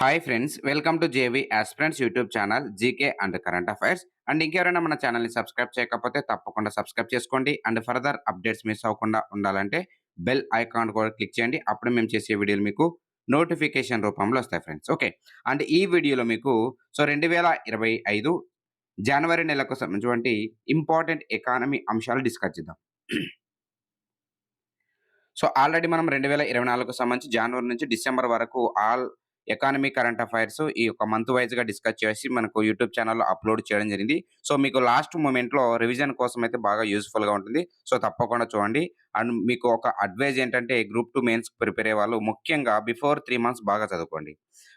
Hi friends, welcome to JV aspirants YouTube channel GK and current affairs. And ఇంకెవరైనా మన ఛానల్ని subscribe చేయకపోతే తప్పకుండా సబ్స్క్రైబ్ చేసుకోండి. అండ్ ఫర్దర్ అప్డేట్స్ మిస్ అవ్వకుండా ఉండాలంటే బెల్ ఐకాన్ కూడా క్లిక్ చేయండి. అప్పుడు మేము చేసే వీడియోలు మీకు నోటిఫికేషన్ రూపంలో వస్తాయి ఫ్రెండ్స్. ఓకే. అండ్ ఈ వీడియోలో మీకు 2025 జనవరి నెలకు సంబంధించినటువంటి ఇంపార్టెంట్ ఎకానమీ అంశాలు డిస్కస్ చేద్దాం. ఆల్రెడీ మనం 2024కు సంబంధించి జనవరి నుంచి డిసెంబర్ వరకు ఆల్ ఎకానమీ కరెంట్ అఫైర్స్ ఈ యొక్క మంత్ వైస్‌గా డిస్కస్ చేసి మనకు యూట్యూబ్ ఛానెల్‌లో అప్‌లోడ్ చేయడం జరిగింది. మీకు లాస్ట్ మొమెంట్‌లో రివిజన్ కోసం అయితే బాగా యూజ్‌ఫుల్‌గా ఉంటుంది. తప్పకుండా చూడండి. అండ్ మీకు ఒక అడ్వైస్ ఏంటంటే గ్రూప్ 2 మెయిన్స్‌కి ప్రిపేర్ అయ్యే వాళ్ళు ముఖ్యంగా బిఫోర్ 3 మంత్స్ బాగా చదువుకోండి.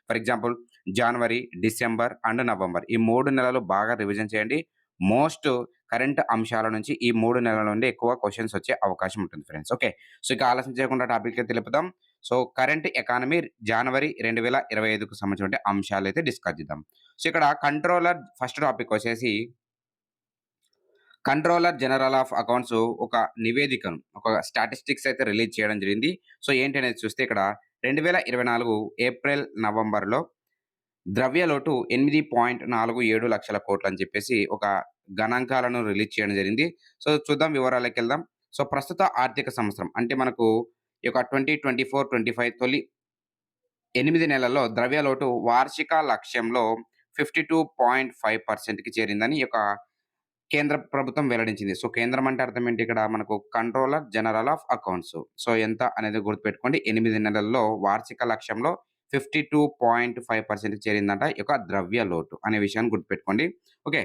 For example January, December and November ఈ 3 నెలలు బాగా రివిజన్ చేయండి. మోస్ట్ కరెంట్ అంశాల నుంచి ఈ 3 నెలల నుండి ఎక్కువ క్వెషన్స్ వచ్చే అవకాశం ఉంటుంది ఫ్రెండ్స్. ఓకే. ఇక ఆలస్యం చేయకుండా టాపిక్‌కి తెలుపుదాం. కరెంట్ ఎకానమీ జనవరి 2025కు సంబంధించినటువంటి అంశాలైతే డిస్కస్ చేద్దాం. ఇక్కడ కంట్రోలర్ ఫస్ట్ టాపిక్ వచ్చేసి కంట్రోలర్ జనరల్ ఆఫ్ అకౌంట్స్ ఒక నివేదికను, ఒక స్టాటిస్టిక్స్ అయితే రిలీజ్ చేయడం జరిగింది. ఏంటి అనేది చూస్తే ఇక్కడ 2024 ఏప్రిల్, నవంబర్‌లో ద్రవ్యలోటు 8.47 లక్షల కోట్లని చెప్పేసి ఒక గణాంకాలను రిలీజ్ చేయడం జరిగింది. చూద్దాం వివరాలకెళ్దాం. ప్రస్తుత ఆర్థిక సంవత్సరం అంటే మనకు ఈ యొక్క 2024, 25 తొలి 8 నెలల్లో ద్రవ్యలోటు వార్షిక లక్ష్యంలో 52.5%కి చేరిందని ఈ యొక్క కేంద్ర ప్రభుత్వం వెల్లడించింది. కేంద్రం అంటే అర్థం ఏంటి? ఇక్కడ మనకు కంట్రోలర్ జనరల్ ఆఫ్ అకౌంట్స్. ఎంత అనేది గుర్తుపెట్టుకోండి. 8 నెలల్లో వార్షిక లక్ష్యంలో 52.5%కి చేరిందంట ఈ యొక్క ద్రవ్య లోటు అనే విషయాన్ని గుర్తుపెట్టుకోండి. ఓకే.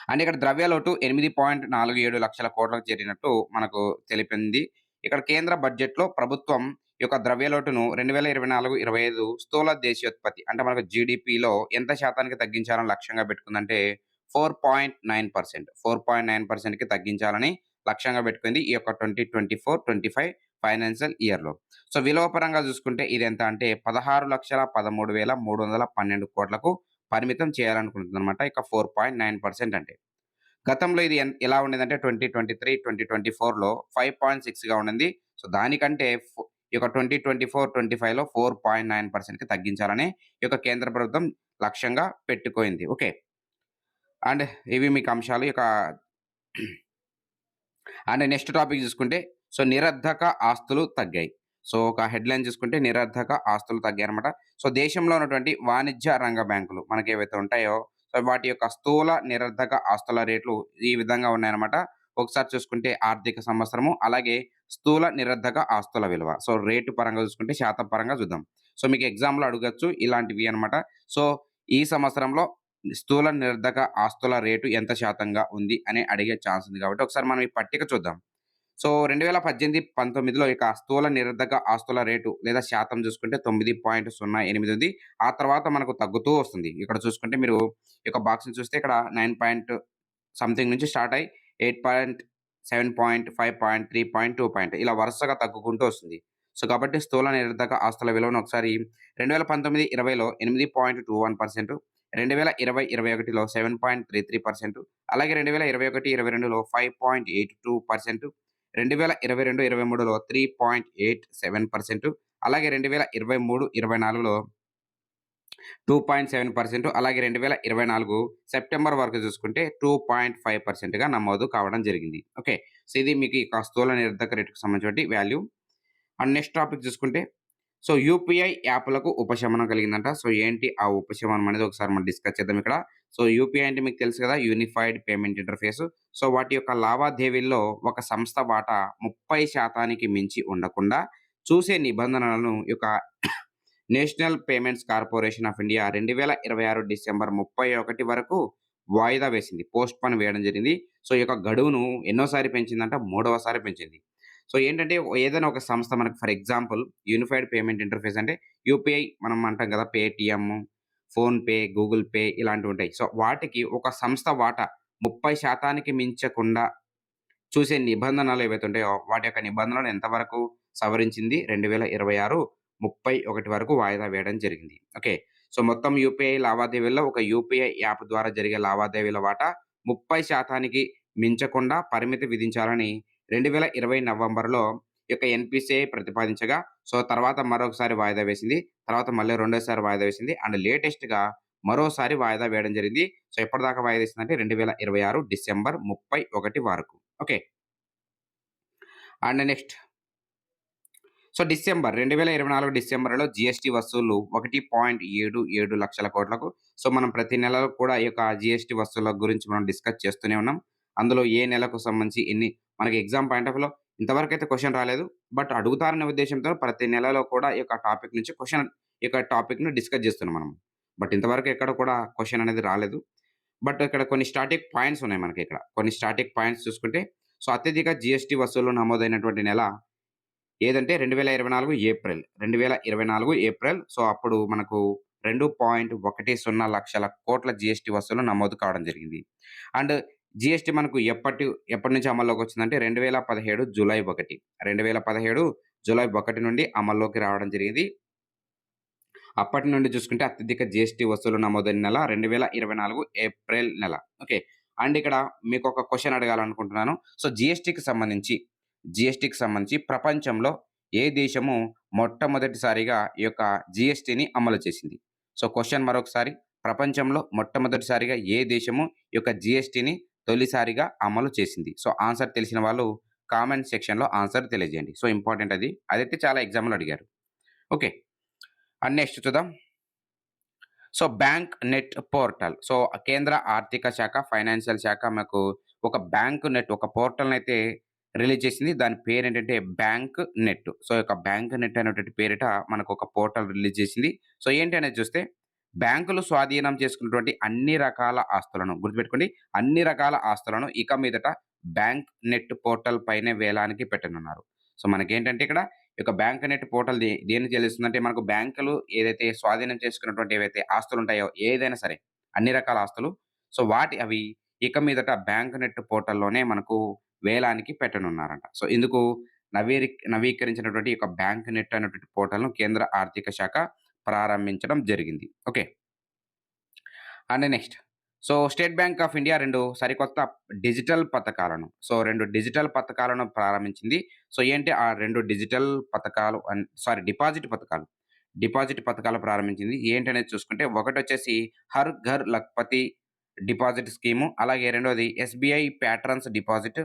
అండ్ ఇక్కడ ద్రవ్యలోటు 8.47 లక్షల కోట్లకు చేరినట్టు మనకు తెలిపింది. ఇక్కడ కేంద్ర బడ్జెట్‌లో ప్రభుత్వం ఈ యొక్క ద్రవ్యలోటును 2024-25 స్థూల దేశీయోత్పత్తి అంటే మనకు జీడీపీలో ఎంత శాతానికి తగ్గించాలని లక్ష్యంగా పెట్టుకుందంటే 4.9%. 4.9%కి తగ్గించాలని లక్ష్యంగా పెట్టుకుంది ఈ యొక్క 2024-25 ఫైనాన్షియల్ ఇయర్‌లో. విలువ పరంగా చూసుకుంటే ఇది ఎంత అంటే 16,13,312 కోట్లకు పరిమితం చేయాలనుకుంటుందన్నమాట. ఇక 4.9% అంటే. గతంలో ఇది ఎలా ఉండేదంటే 2023, 2024లో 5.6గా ఉండింది. దానికంటే ఈ యొక్క 2024, 25లో 4.9%కి తగ్గించాలని ఈ యొక్క కేంద్ర ప్రభుత్వం లక్ష్యంగా పెట్టుకోయింది. ఓకే. అండ్ ఇవి మీకు అంశాలు. అండ్ నెక్స్ట్ టాపిక్ చూసుకుంటే నిరర్ధక ఆస్తులు తగ్గాయి. ఒక హెడ్‌లైన్ చూసుకుంటే నిరర్ధక ఆస్తులు తగ్గాయన్నమాట. దేశంలో ఉన్నటువంటి వాణిజ్య రంగ బ్యాంకులు మనకేవైతే ఉంటాయో వాటి యొక్క స్థూల నిరర్ధక ఆస్తుల రేట్లు ఈ విధంగా ఉన్నాయన్నమాట. ఒకసారి చూసుకుంటే ఆర్థిక సంవత్సరము, అలాగే స్థూల నిరర్ధక ఆస్తుల విలువ. రేటు పరంగా చూసుకుంటే శాతం పరంగా చూద్దాం. మీకు ఎగ్జామ్‌లో అడగొచ్చు ఇలాంటివి అన్నమాట. ఈ సంవత్సరంలో స్థూల నిరర్ధక ఆస్తుల రేటు ఎంత శాతంగా ఉంది అని అడిగే ఛాన్స్ ఉంది కాబట్టి ఒకసారి మనం ఈ పట్టిక చూద్దాం. 2018, 19లో ఇక స్థూల నిరర్ధక ఆస్తుల రేటు లేదా శాతం చూసుకుంటే 9.08 ఉంది. ఆ తర్వాత మనకు తగ్గుతూ వస్తుంది. ఇక్కడ చూసుకుంటే మీరు ఈ యొక్క బాక్స్‌ని చూస్తే ఇక్కడ 9 పాయింట్ సంథింగ్ నుంచి స్టార్ట్ అయ్యి 8.7, 5, 3, 2 ఇలా వరుసగా తగ్గుకుంటూ వస్తుంది. కాబట్టి స్థూల నిరర్ధక ఆస్తుల విలువను ఒకసారి 2019, 20లో 8.21%, 2020, 21లో 7.33%, అలాగే 2021, 22లో 5.82%, 2022, 23లో 3.87%, అలాగే 2023, 24లో 2.7%, అలాగే 2024 సెప్టెంబర్ వరకు చూసుకుంటే 2.5%గా నమోదు కావడం జరిగింది. ఓకే. ఇది మీకు ఈ స్థూల నిరర్ధక రేటుకు సంబంధించిన వాల్యూ. అండ్ నెక్స్ట్ టాపిక్ చూసుకుంటే యూపీఐ యాప్‌లకు ఉపశమనం కలిగిందంట. ఏంటి ఆ ఉపశమనం అనేది ఒకసారి మనం డిస్కస్ చేద్దాం ఇక్కడ. యూపీఐ అంటే మీకు తెలుసు కదా! Unified payment interface. వాటి యొక్క లావాదేవీల్లో ఒక సంస్థ వాటా 30% మించి ఉండకుండా చూసే నిబంధనలను ఈ యొక్క national payments corporation of India 2026 December 31 వరకు వాయిదా వేసింది. పోస్ట్‌పోన్ వేయడం జరిగింది. ఈ యొక్క గడువును ఎన్నోసారి పెంచిందంట? మూడవసారి పెంచింది. ఏంటంటే ఏదైనా ఒక సంస్థ మనకు for example unified payment interface అంటే యూపీఐ మనం అంటాం కదా! పేటీఎం, ఫోన్‌పే, గూగుల్ పే ఇలాంటివుంటాయి. వాటికి ఒక సంస్థ వాటా 30% మించకుండా చూసే నిబంధనలు ఏవైతే ఉంటాయో వాటి యొక్క నిబంధనలను ఎంతవరకు సవరించింది? 2026 31 వరకు వాయిదా వేయడం జరిగింది. ఓకే. మొత్తం యూపీఐ లావాదేవీల్లో ఒక యూపీఐ యాప్ ద్వారా జరిగే లావాదేవీల వాటా 30%కి మించకుండా పరిమితి విధించాలని 2020 నవంబర్‌లో యొక్క ఎన్‌పిసిఐ ప్రతిపాదించగా, సో తర్వాత మరొకసారి వాయిదా వేసింది. తర్వాత మళ్ళీ రెండోసారి వాయిదా వేసింది. అండ్ లేటెస్ట్‌గా మరోసారి వాయిదా వేయడం జరిగింది. సో ఎప్పటిదాకా వాయిదా వేసిందంటే 2026 డిసెంబర్ 31 వరకు. ఓకే. అండ్ నెక్స్ట్ డిసెంబర్ 2024 డిసెంబర్‌లో జీఎస్టీ వసూళ్లు 1.77 లక్షల కోట్లకు. సో, మనం ప్రతి నెలలో కూడా ఈ యొక్క జీఎస్టీ వసూళ్ల గురించి మనం డిస్కస్ చేస్తూనే ఉన్నాం. అందులో ఏ నెలకు సంబంధించి మనకి ఎగ్జామ్ పాయింట్ ఆఫ్ వ్యూలో ఇంతవరకైతే క్వెషన్ రాలేదు. బట్ అడుగుతారనే ఉద్దేశ్యంతో ప్రతి నెలలో కూడా ఈ యొక్క టాపిక్ నుంచి ఈ యొక్క టాపిక్‌ని డిస్కస్ చేస్తున్నాం మనం. బట్ ఇంతవరకు ఎక్కడ కూడా క్వెషన్ అనేది రాలేదు. బట్ ఇక్కడ కొన్ని స్టాటిక్ పాయింట్స్ ఉన్నాయి మనకిక్కడ. కొన్ని స్టాటిక్ పాయింట్స్ చూసుకుంటే, సో, అత్యధిక జీఎస్టీ వసూళ్లు నమోదైనటువంటి నెల ఏదంటే 2024 ఏప్రిల్. 2024 ఏప్రిల్. సో, అప్పుడు మనకు 2.10 లక్షల కోట్ల జీఎస్టీ వసూలు నమోదు కావడం జరిగింది. అండ్ జీఎస్టీ మనకు ఎప్పటి నుంచి అమల్లోకొచ్చిందంటే 2017 జులై 1. 2017 జులై 1 నుండి అమల్లోకి రావడం జరిగింది. అప్పటి నుండి చూసుకుంటే అత్యధిక జీఎస్టీ వసూలు నమోదైన నెల 2024 ఏప్రిల్ నెల. ఓకే. అండ్ ఇక్కడ మీకొక క్వెషన్ అడగాలనుకుంటున్నాను. సో, జీఎస్టీకి సంబంధించి ప్రపంచంలో ఏ దేశము మొట్టమొదటిసారిగా ఈ యొక్క జీఎస్టీని అమలు చేసింది? సో, క్వెషన్ మరొకసారి. ప్రపంచంలో మొట్టమొదటిసారిగా ఏ దేశము ఈ యొక్క జీఎస్టీని తొలిసారిగా అమలు చేసింది? సో, ఆన్సర్ తెలిసిన వాళ్ళు కామెంట్ సెక్షన్‌లో ఆన్సర్ తెలియజేయండి. సో, ఇంపార్టెంట్ అది. అదైతే చాలా ఎగ్జామ్‌లో అడిగారు. ఓకే. అండ్ నెక్స్ట్ చూద్దాం. So, bank net portal. So, కేంద్ర ఆర్థిక శాఖ, ఫైనాన్షియల్ శాఖ మాకు ఒక పోర్టల్‌నైతే రిలీజ్ చేసింది. దాని పేరేంటంటే బ్యాంక్ నెట్. సో, ఈ యొక్క బ్యాంక్ నెట్ అనేటువంటి పేరిట మనకొక పోర్టల్ రిలీజ్ చేసింది. సో, ఏంటి అనేది చూస్తే బ్యాంకులు స్వాధీనం చేసుకున్నటువంటి అన్ని రకాల ఆస్తులను గుర్తుపెట్టుకోండి. అన్ని రకాల ఆస్తులను ఇక మీదట బ్యాంక్ నెట్ పోర్టల్ పైనే వేలానికి పెట్టనున్నారు. సో, మనకేంటంటే ఇక్కడ ఈ యొక్క బ్యాంక్ నెట్ పోర్టల్ దేన్ని తెలుస్తుందంటే మనకు బ్యాంకులు ఏదైతే స్వాధీనం చేసుకున్నటువంటి ఏవైతే ఆస్తులుంటాయో ఏదైనా సరే, అన్ని రకాల ఆస్తులు. సో, అవి ఇక మీదట బ్యాంక్ నెట్ పోర్టల్‌లోనే మనకు వేలానికి పెట్టనున్నారంట. సో, ఇందుకు నవీకరించినటువంటి ఈ యొక్క బ్యాంక్ నెట్ అనేటువంటి పోర్టల్‌ను కేంద్ర ఆర్థిక శాఖ ప్రారంభించడం జరిగింది. Okay. And next state bank of India 2 సరికొత్త డిజిటల్ పథకాలను 2 డిజిటల్ పథకాలను ప్రారంభించింది. సో, ఏంటి ఆ 2 డిజిటల్ పథకాలు డిపాజిట్ పథకాలు ప్రారంభించింది. ఏంటనేది చూసుకుంటే ఒకటొచ్చేసి హర్ ఘర్ లఖ్పతి డిపాజిట్ స్కీము. అలాగే రెండోది ఎస్‌బీఐ ప్యాట్రన్స్ డిపాజిట్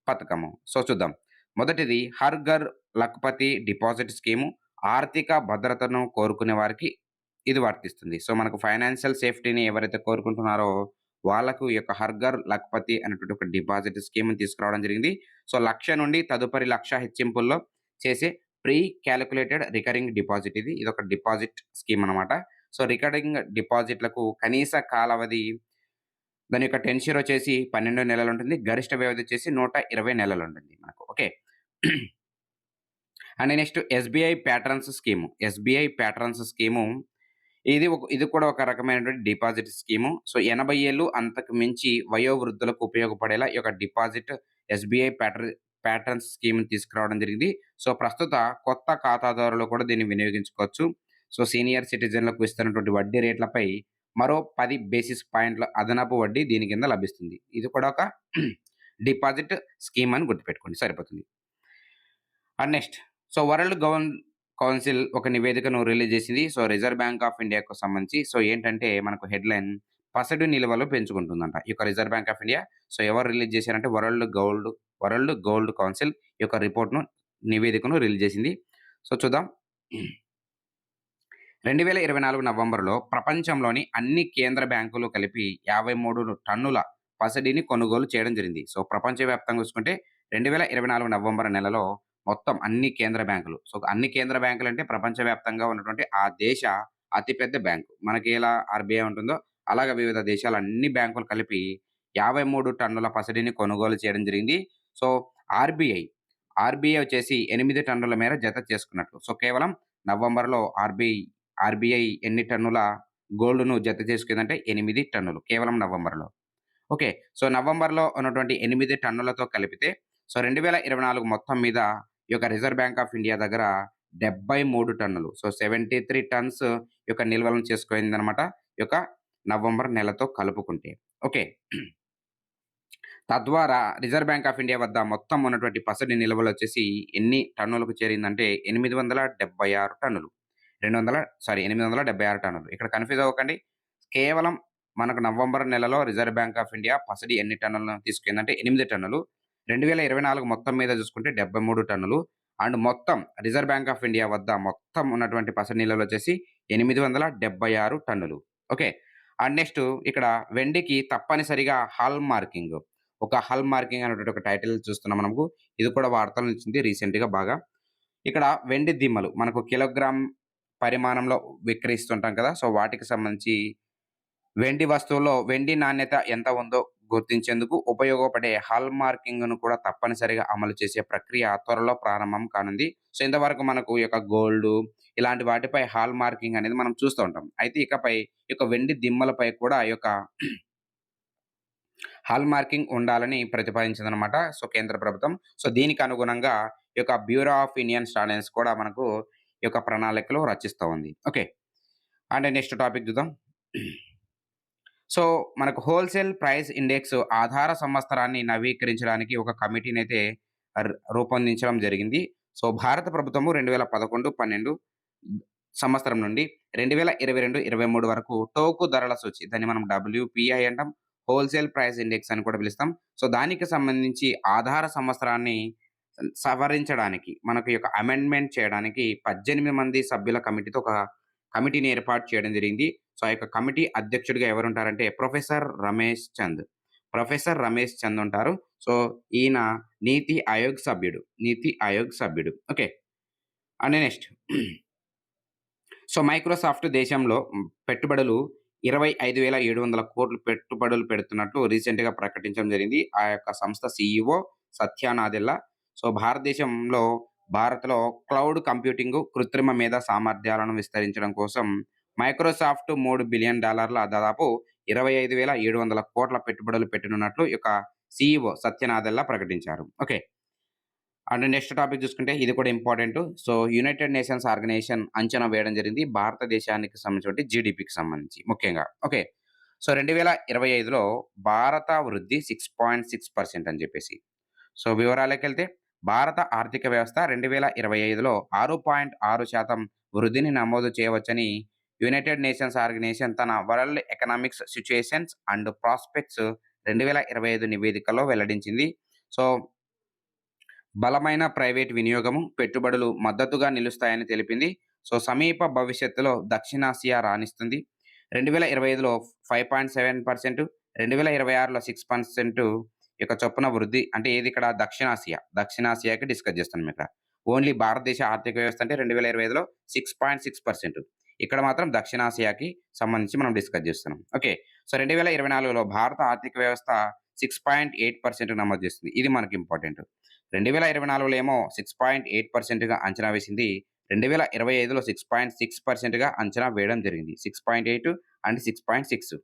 పథకము. సో, చూద్దాం. మొదటిది హర్ ఘర్ లఖ్పతి డిపాజిట్ స్కీము. ఆర్థిక భద్రతను కోరుకునే వారికి ఇది వర్తిస్తుంది. సో, మనకు ఫైనాన్షియల్ సేఫ్టీని ఎవరైతే కోరుకుంటున్నారో వాళ్ళకు ఈ యొక్క హర్ ఘర్ లఖ్పతి అనేటువంటి ఒక డిపాజిట్ స్కీమ్‌ని తీసుకురావడం జరిగింది. సో, 1,00,000 నుండి తదుపరి 1,00,000 హెచ్చింపుల్లో చేసే ప్రీ కాలిక్యులేటెడ్ రికరింగ్ డిపాజిట్ ఇది. ఇదొక డిపాజిట్ స్కీమ్ అన్నమాట. సో, రికరింగ్ డిపాజిట్‌లకు కనీస కాలావధి దాని యొక్క టెన్యూర్ వచ్చేసి 12 నెలలుంటుంది. గరిష్ట వ్యవధి వచ్చేసి 120 నెలలుంటుంది మనకు. Okay. And next SBI patterns scheme ఇది కూడా ఒక రకమైనటువంటి డిపాజిట్ స్కీము. సో, 80 ఏళ్ళు అంతకు మించి వయోవృద్ధులకు ఉపయోగపడేలా ఈ యొక్క డిపాజిట్ ఎస్‌బీఐ ప్యాట్రన్స్ స్కీమ్‌ని తీసుకురావడం జరిగింది. సో, ప్రస్తుత కొత్త ఖాతాదారులు కూడా దీన్ని వినియోగించుకోవచ్చు. సో, సీనియర్ సిటిజన్‌లకు ఇస్తున్నటువంటి వడ్డీ రేట్లపై మరో 10 బేసిస్ పాయింట్ల అదనపు వడ్డీ దీని కింద లభిస్తుంది. ఇది కూడా ఒక డిపాజిట్ స్కీమ్ అని గుర్తుపెట్టుకోండి సరిపోతుంది. అండ్ నెక్స్ట్ వరల్డ్ కౌన్సిల్ ఒక నివేదికను రిలీజ్ చేసింది. సో, రిజర్వ్ బ్యాంక్ ఆఫ్ ఇండియాకు సంబంధించి. సో, ఏంటంటే మనకు హెడ్‌లైన్ పసిడి నిల్వలు పెంచుకుంటుందంట. ఈ యొక్క reserve bank of India. So, ఎవరు రిలీజ్ చేశారంటే వరల్డ్ గోల్డ్ కౌన్సిల్ ఈ యొక్క నివేదికను రిలీజ్ చేసింది. సో, చూద్దాం. 2024 నవంబర్‌లో ప్రపంచంలోని అన్ని కేంద్ర బ్యాంకులు కలిపి 53 టన్నుల పసిడిని కొనుగోలు చేయడం జరిగింది. సో, ప్రపంచవ్యాప్తంగా చూసుకుంటే 2024 నవంబర్ నెలలో మొత్తం అన్ని కేంద్ర బ్యాంకులు. సో, అన్ని కేంద్ర బ్యాంకులంటే ప్రపంచవ్యాప్తంగా ఉన్నటువంటి ఆ దేశ అతిపెద్ద బ్యాంకు. మనకి ఎలా ఆర్‌బీఐ ఉంటుందో అలాగే వివిధ దేశాల అన్ని బ్యాంకులు కలిపి 53 టన్నుల పసిడిని కొనుగోలు చేయడం జరిగింది. సో, ఆర్‌బీఐ వచ్చేసి 8 టన్నుల మేర జత చేసుకున్నట్లు. సో, కేవలం నవంబర్‌లో ఆర్‌బీఐ ఎన్ని టన్నుల గోల్డ్‌ను జత చేసుకుందంటే 8 టన్నులు. కేవలం నవంబర్‌లో. ఓకే. సో, నవంబర్‌లో ఉన్నటువంటి 8 టన్నులతో కలిపితే 2024 మొత్తం మీద ఈ యొక్క రిజర్వ్ బ్యాంక్ ఆఫ్ ఇండియా దగ్గర 73 టన్నులు. సో, 73 టన్స్ ఈ యొక్క నిల్వలను చేసుకుందన్నమాట. ఈ యొక్క నవంబర్ నెలతో కలుపుకుంటే. ఓకే. తద్వారా రిజర్వ్ బ్యాంక్ ఆఫ్ ఇండియా వద్ద మొత్తం ఉన్నటువంటి పసిడి నిల్వలొచ్చేసి ఎన్ని టన్నులకు చేరిందంటే 876 టన్నులు. 876 టన్నులు. ఇక్కడ కన్‌ఫ్యూజ్ అవ్వకండి. కేవలం మనకు నవంబర్ నెలలో రిజర్వ్ బ్యాంక్ ఆఫ్ ఇండియా పసిడి ఎన్ని టన్నులను తీసుకుందంటే 8 టన్నులు. 2024 మొత్తం మీద చూసుకుంటే 73 టన్నులు. అండ్ మొత్తం రిజర్వ్ బ్యాంక్ ఆఫ్ ఇండియా వద్ద మొత్తం ఉన్నటువంటి పసిడి నిల్వలొచ్చేసి 876 టన్నులు. ఓకే. అండ్ నెక్స్ట్ ఇక్కడ వెండికి తప్పనిసరిగా హాల్ మార్కింగ్. ఒక హాల్ మార్కింగ్ అనేటువంటి ఒక టైటిల్ చూస్తున్నాం మనము. ఇది కూడా వార్తల్లో నిలిచింది రీసెంట్‌గా బాగా. ఇక్కడ వెండి దిమ్మలు మనకు కిలోగ్రామ్ పరిమాణంలో విక్రయిస్తుంటాం కదా! సో, వాటికి సంబంధించి వెండి వస్తువుల్లో వెండి నాణ్యత ఎంత ఉందో గుర్తించేందుకు ఉపయోగపడే హాల్ మార్కింగ్‌ను కూడా తప్పనిసరిగా అమలు చేసే ప్రక్రియ త్వరలో ప్రారంభం కానుంది. సో, ఇంతవరకు మనకు ఈ యొక్క గోల్డు ఇలాంటి వాటిపై హాల్ మార్కింగ్ అనేది మనం చూస్తూ ఉంటాం. అయితే ఇకపై ఈ యొక్క వెండి దిమ్మలపై కూడా ఈ యొక్క హాల్ మార్కింగ్ ఉండాలని ప్రతిపాదించిందనమాట. సో, కేంద్ర ప్రభుత్వం. సో, దీనికి అనుగుణంగా ఈ యొక్క బ్యూరో ఆఫ్ ఇండియన్ స్టాండర్డ్స్ కూడా మనకు ఈ యొక్క ప్రణాళికలు రచిస్తా ఉంది. ఓకే. అండ్ నెక్స్ట్ టాపిక్ చూద్దాం. సో, మనకు హోల్‌సేల్ ప్రైస్ ఇండెక్స్ ఆధార సంవత్సరాన్ని నవీకరించడానికి ఒక కమిటీనైతే రూపొందించడం జరిగింది. సో, భారత ప్రభుత్వము 2011, 12 సంవత్సరం నుండి 2022, 23 వరకు టోకు ధరల సూచి దాన్ని మనం డబ్ల్యూపీఐ అంటాం. హోల్‌సేల్ ప్రైస్ ఇండెక్స్ అని కూడా పిలుస్తాం. సో, దానికి సంబంధించి ఆధార సంవత్సరాన్ని సవరించడానికి మనకు ఈ యొక్క అమెండ్‌మెంట్ చేయడానికి 18 మంది సభ్యుల కమిటీతో ఒక కమిటీని ఏర్పాటు చేయడం జరిగింది. సో, ఆ యొక్క కమిటీ అధ్యక్షుడిగా ఎవరుంటారంటే ప్రొఫెసర్ రమేష్ చంద్. ప్రొఫెసర్ రమేష్ చంద్ ఉంటారు. సో, ఈయన నీతి ఆయోగ్ సభ్యుడు. నీతి ఆయోగ్ సభ్యుడు. Okay. And next so, Microsoft దేశంలో పెట్టుబడులు 25,700 పెట్టుబడులు పెడుతున్నట్లు రీసెంట్‌గా ప్రకటించడం జరిగింది. ఆ యొక్క సంస్థ సీఈఓ సత్య నాదెల్ల. సో, భారత్‌లో క్లౌడ్ కంప్యూటింగు, కృత్రిమ మేధ సామర్థ్యాలను విస్తరించడం కోసం మైక్రోసాఫ్ట్ $3 బిలియన్ దాదాపు 25,700 పెట్టుబడులు పెట్టనున్నట్లు ఈ యొక్క సీఈఓ సత్య నాదెల్ల ప్రకటించారు. ఓకే. అండ్ నెక్స్ట్ టాపిక్ చూసుకుంటే ఇది కూడా important. So, United Nations Organisation అంచనా వేయడం జరిగింది. భారతదేశానికి సంబంధించినటువంటి జీడీపీకి సంబంధించి ముఖ్యంగా. ఓకే. సో, 2025లో భారత వృద్ధి 6.6% అని చెప్పేసి. సో, వివరాలకెళ్తే భారత ఆర్థిక వ్యవస్థ 2025లో 6.6% వృద్ధిని నమోదు చేయవచ్చని యునైటెడ్ నేషన్స్ ఆర్గనైజేషన్ తన world economics situations and prospects 2025 నివేదికలో వెల్లడించింది. సో, బలమైన ప్రైవేట్ వినియోగము, పెట్టుబడులు మద్దతుగా నిలుస్తాయని తెలిపింది. సో, సమీప భవిష్యత్తులో దక్షిణాసియా రాణిస్తుంది. 2025లో 5.7%, 2026లో 6% యొక్క చొప్పున వృద్ధి అంటే ఏది ఇక్కడ దక్షిణాసియా. దక్షిణాసియాకి డిస్కస్ చేస్తున్నాం ఇక్కడ. ఓన్లీ భారతదేశ ఆర్థిక వ్యవస్థ అంటే 2025లో 6.6%. ఇక్కడ మాత్రం దక్షిణాసియాకి సంబంధించి మనం డిస్కస్ చేస్తున్నాం. ఓకే. సో, 2024లో భారత ఆర్థిక వ్యవస్థ 6.8% నమోదు చేస్తుంది. ఇది మనకి ఇంపార్టెంట్. 2024లో ఏమో 6.8%గా అంచనా వేసింది. 2025లో 6.6%గా అంచనా వేయడం జరిగింది. 6.8 అండ్ 6.6.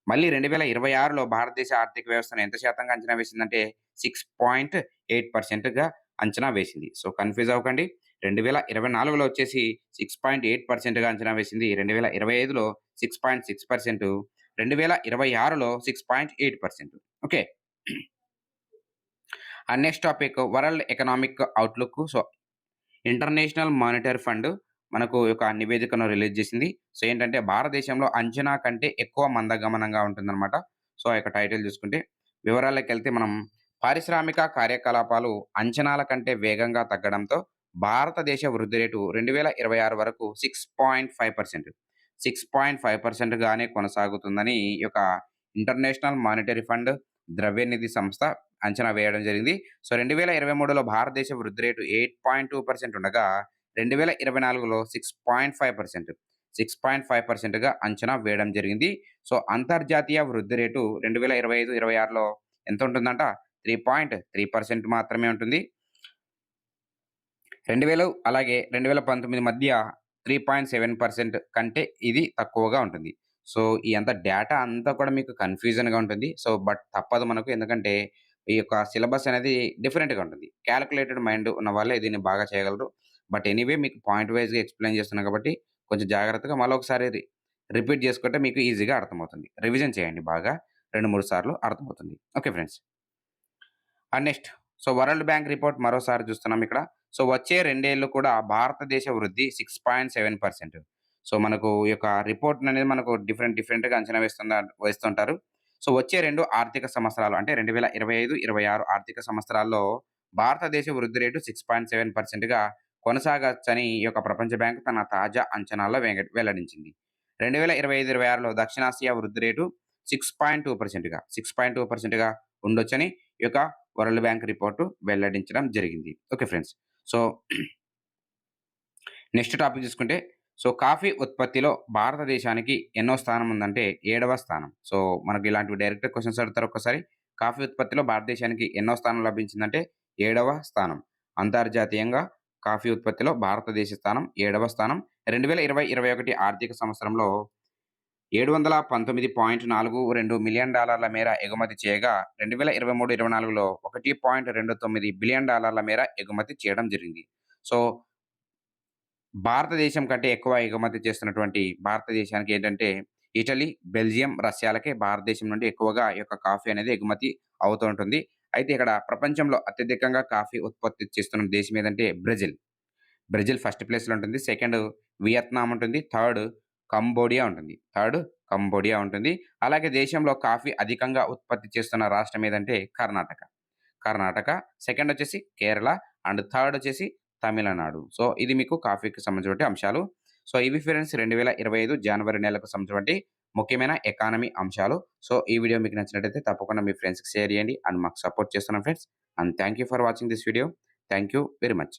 మళ్ళీ 2026లో భారతదేశ ఆర్థిక వ్యవస్థను ఎంత శాతంగా అంచనా వేసిందంటే 6.8%గా అంచనా వేసింది. సో, కన్‌ఫ్యూజ్ అవ్వకండి. 2024లో వచ్చేసి 6.8%గా అంచనా వేసింది. 2025లో 6.6%, 2026లో 6.8%. Okay. And next topic world economic outlook. So, international monetary fund మనకు ఒక నివేదికను రిలీజ్ చేసింది. సో, ఏంటంటే భారతదేశంలో అంచనా కంటే ఎక్కువ మందగమనంగా ఉంటుందన్నమాట. సో, ఆ యొక్క టైటిల్ చూసుకుంటే వివరాలకెళ్తే మనం పారిశ్రామిక కార్యకలాపాలు అంచనాల కంటే వేగంగా తగ్గడంతో భారతదేశ వృద్ధి రేటు 2026 వరకు 6.5%. 6.5% గానే కొనసాగుతుందని ఈ యొక్క ఇంటర్నేషనల్ మానిటరీ ఫండ్, ద్రవ్యనిధి సంస్థ అంచనా వేయడం జరిగింది. సో, 2023లో భారతదేశ వృద్ధి రేటు 8.2% ఉండగా 2024లో 6.5%. 6.5%గా అంచనా వేయడం జరిగింది. సో, అంతర్జాతీయ వృద్ధి రేటు 2025, 26లో ఎంత ఉంటుందంట 3.3% మాత్రమే ఉంటుంది. 2000 అలాగే 2019 మధ్య 3.7% కంటే ఇది తక్కువగా ఉంటుంది. సో, ఈ అంతా డేటా అంతా కూడా మీకు కన్‌ఫ్యూజన్‌గా ఉంటుంది. సో, బట్ తప్పదు మనకు. ఎందుకంటే, ఈ యొక్క సిలబస్ అనేది డిఫరెంట్‌గా ఉంటుంది. కాలిక్యులేటెడ్ మైండ్ ఉన్న వాళ్ళే దీన్ని బాగా చేయగలరు. బట్ ఎనీవే మీకు పాయింట్ వైస్‌గా ఎక్స్‌ప్లెయిన్ చేస్తున్నా కాబట్టి కొంచెం జాగ్రత్తగా మళ్ళొకసారి రిపీట్ చేసుకుంటే మీకు ఈజీగా అర్థమవుతుంది. రివిజన్ చేయండి బాగా. 2, 3 సార్లు అర్థమవుతుంది. Okay friends. Next world bank report మరోసారి చూస్తున్నాం ఇక్కడ. వచ్చే 2 ఏళ్ళు కూడా భారతదేశ వృద్ధి 6.7%. మనకు ఈ యొక్క రిపోర్ట్‌ననేది మనకు డిఫరెంట్‌గా అంచనా వేస్తుంటారు. వచ్చే 2 ఆర్థిక సంవత్సరాలు అంటే 2025, 26 ఆర్థిక సంవత్సరాల్లో భారతదేశ వృద్ధి రేటు 6.7%గా కొనసాగొచ్చని ఈ యొక్క ప్రపంచ బ్యాంక్ తన తాజా అంచనాల్లో వెల్లడించింది. 2025, 26లో దక్షిణాసియా వృద్ధి రేటు 6.2%గా ఉండొచ్చని ఈ యొక్క వరల్డ్ బ్యాంక్ రిపోర్ట్ వెల్లడించడం జరిగింది. Okay friends. So, next topic చూసుకుంటే కాఫీ ఉత్పత్తిలో భారతదేశానికి ఎన్నో స్థానం ఉందంటే 7వ స్థానం. మనకి ఇలాంటివి డైరెక్ట్ క్వెషన్స్ అడుగుతారు ఒక్కోసారి. కాఫీ ఉత్పత్తిలో భారతదేశానికి ఎన్నో స్థానం లభించిందంటే 7వ స్థానం. అంతర్జాతీయంగా కాఫీ ఉత్పత్తిలో భారతదేశ స్థానం 7వ స్థానం. 2020, 21 ఆర్థిక సంవత్సరంలో $719.42 మిలియన్ మేర ఎగుమతి చేయగా 2023, 24లో $1.29 బిలియన్ మేర ఎగుమతి చేయడం జరిగింది. సో, భారతదేశం కంటే ఎక్కువ ఎగుమతి చేస్తున్నటువంటి భారతదేశానికి ఏంటంటే ఇటలీ, బెల్జియం, రష్యాలకే భారతదేశం నుండి ఎక్కువగా ఈ యొక్క కాఫీ అనేది ఎగుమతి అవుతూ ఉంటుంది. అయితే ఇక్కడ ప్రపంచంలో అత్యధికంగా కాఫీ ఉత్పత్తి చేస్తున్న దేశం ఏదంటే బ్రెజిల్. బ్రెజిల్ ఫస్ట్ ప్లేస్‌లో ఉంటుంది. సెకండ్ వియత్నాం ఉంటుంది. కంబోడియా ఉంటుంది. అలాగే దేశంలో కాఫీ అధికంగా ఉత్పత్తి చేస్తున్న రాష్ట్రం ఏదంటే కర్ణాటక. సెకండ్ వచ్చేసి కేరళ అండ్ థర్డ్ వచ్చేసి తమిళనాడు. ఇది మీకు కాఫీకి సంబంధించినటువంటి అంశాలు. ఇవి ఫ్రెండ్స్ 2025 జనవరి నెలకు సంబంధించినటువంటి ముఖ్యమైన ఎకానమీ అంశాలు. ఈ వీడియో మీకు నచ్చినట్టయితే తప్పకుండా మీ ఫ్రెండ్స్‌కి షేర్ చేయండి. అండ్ మాకు సపోర్ట్ చేస్తున్న friends. And thank you for watching this video. Thank you very much.